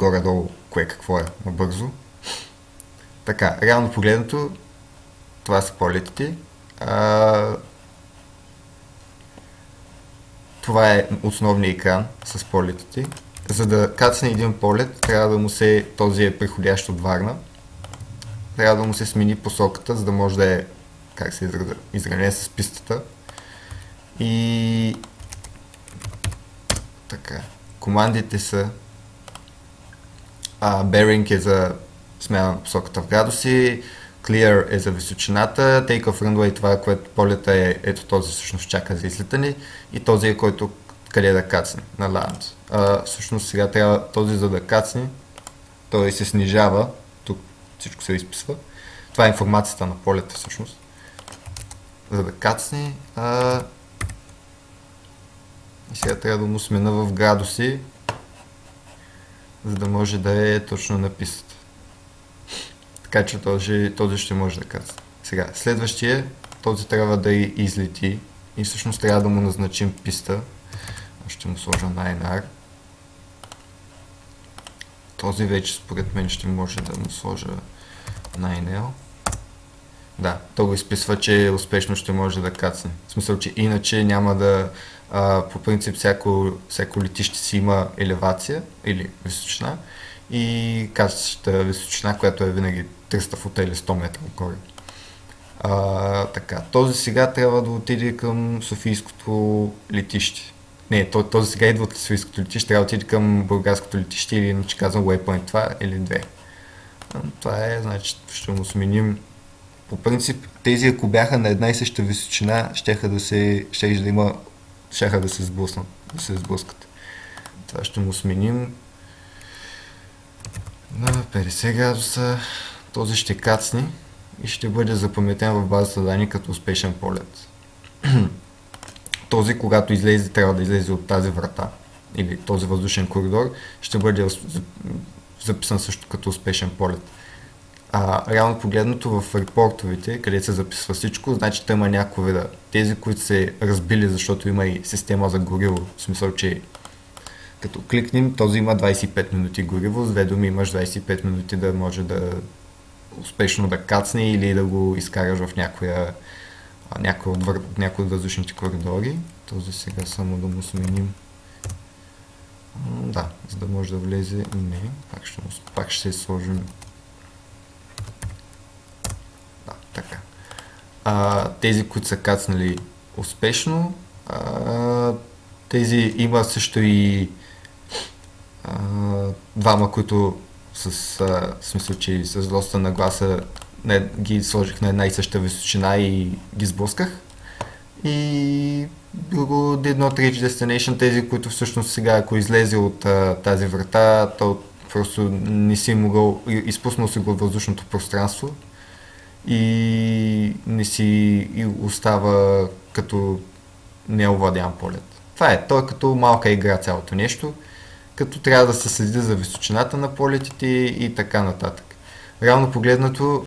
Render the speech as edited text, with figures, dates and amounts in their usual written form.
горе-долу кое какво е набързо. Така, реално погледнато, това са полетите. Това е основният екран с полетите. За да кацне един полет, трябва да му се, този е приходящ от Варна, трябва да му се смени посоката, за да може да е, как се изравнява с пистата. И така, командите са bearing е за смяна на посоката в градуси, clear е за височината, take off runway, това, което полета е, ето този всъщност чака за излитане, и този е който къде да кацне, на land. Всъщност сега трябва този, за да кацне, той се снижава, тук всичко се изписва. Това е информацията на полета всъщност. За да кацне, и сега трябва да му смена в градуси, за да може да е точно на пистата. Така че този ще може да кацне. Сега, следващия, този трябва да излети и всъщност трябва да му назначим писта. Ще му сложа на NR. Този вече според мен ще може да му сложа на NL. Да, то го изписва, че успешно ще може да кацне. В смисъл, че иначе няма да... по принцип всяко летище си има елевация или височина и кацащата височина, която е винаги 300 фута или 100 метра отгоре. Така, този сега трябва да отиде към Софийското летище. Не, този сега идва от Софийското летище, трябва да отиде към Бургаското летище или иначе казвам Waypoint това или 2. Това е, значи ще му сменим. По принцип, тези ако бяха на една и съща височина, щяха да се сблъскат. Това ще му сменим на 50 градуса. Този ще кацне и ще бъде запаметен в базата данни като успешен полет. Този, когато излезе, трябва да излезе от тази врата или този въздушен коридор, ще бъде записан също като успешен полет. Реално погледнато в репортовете, където се записва всичко, значи има някакво вида. Тези, които се разбили, защото има и система за гориво, в смисъл, че като кликнем, този има 25 минути гориво, с две думи имаш 25 минути да може да успешно да кацне или да го изкараш в някой от въздушните коридори. Този сега само да му сменим. Да, за да може да влезе. Не, пак ще сложим. Да, така. Тези, които са кацнали успешно, тези има също и двама, които в смисъл, че с доста нагласа ги сложих на една и съща височина и ги сблъсках. И друго did not reach destination, тези, които всъщност сега, ако излезе от тази врата, то просто не си могъл, изпуснал си го от въздушното пространство и не си и остава като неовладян полет. Това е, то е като малка игра цялото нещо, като трябва да се следи за височината на полетите и така нататък. Реално погледнато,